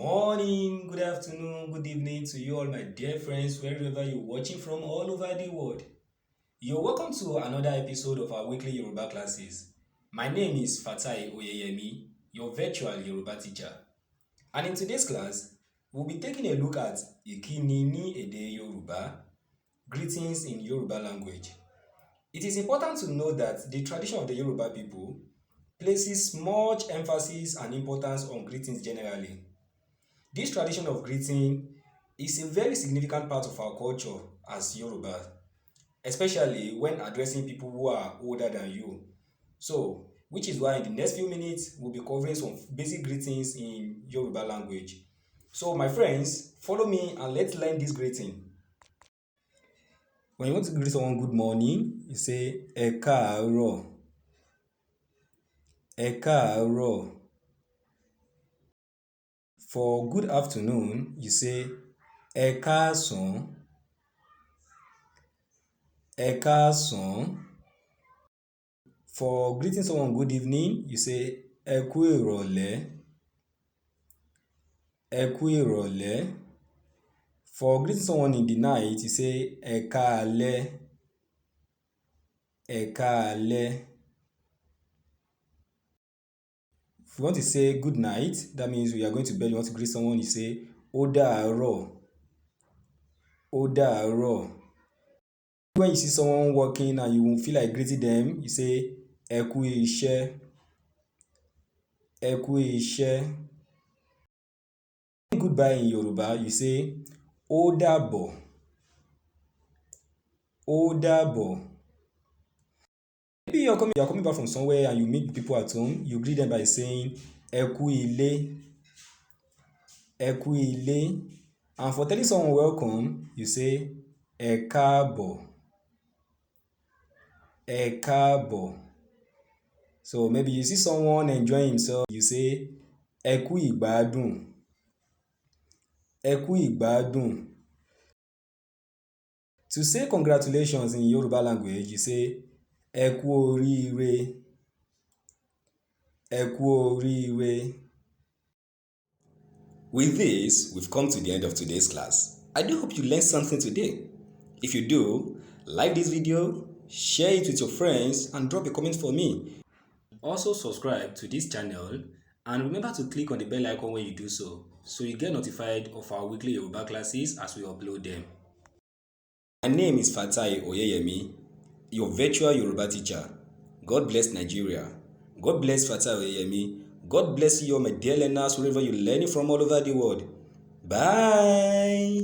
morning, good afternoon, good evening to you all, my dear friends, wherever you're watching from all over the world. You're welcome to another episode of our weekly Yoruba classes. My name is Fatai Oyeyemi, your virtual Yoruba teacher. And in today's class, we'll be taking a look at Ìkíni ní èdè Yoruba, greetings in Yoruba language. It is important to know that the tradition of the Yoruba people places much emphasis and importance on greetings generally. This tradition of greeting is a very significant part of our culture as Yoruba, especially when addressing people who are older than you. So, which is why in the next few minutes, we'll be covering some basic greetings in Yoruba language. So, my friends, follow me and let's learn this greeting. When you want to greet someone good morning, you say Ẹ káàárọ̀. Ẹ káàárọ̀. For good afternoon, you say Ẹ káàsán. Ẹ káàsán. For greeting someone good evening, you say Ẹ kú ìrọ̀lẹ́. Ẹ kú ìrọ̀lẹ́. For greeting someone in the night, you say Ẹ káalẹ́. Ẹ káalẹ́. If you want to say good night, that means we are going to bed, you want to greet someone, you say Ó dàárọ̀. Ó dàárọ̀. When you see someone working and you feel like greeting them, you say Ẹ kú iṣẹ́. Ẹ kú iṣẹ́. Goodbye in Yoruba, you say Ó dàbọ̀. Ó dàbọ̀. Maybe you're coming back from somewhere and you meet people at home, you greet them by saying Ẹ kú ilé. Ẹ kú ilé. And for telling someone welcome, you say Ẹ káàbọ̀. Ẹ káàbọ̀. So maybe you see someone enjoying himself, you say Ẹ kú ìgbádùn. Ẹ kú ìgbádùn. To say congratulations in Yoruba language, you say Ẹ kú oríire. Ẹ kú oríire. With this, we've come to the end of today's class. I do hope you learned something today. If you do, like this video, share it with your friends, and drop a comment for me. Also subscribe to this channel and remember to click on the bell icon when you do so you get notified of our weekly Yoruba classes as we upload them. My name is Fatai Oyeyemi, your virtual Yoruba teacher. God bless Nigeria. God bless Fatai Oyeyemi. God bless you, my dear learners, wherever you're learning from all over the world. Bye.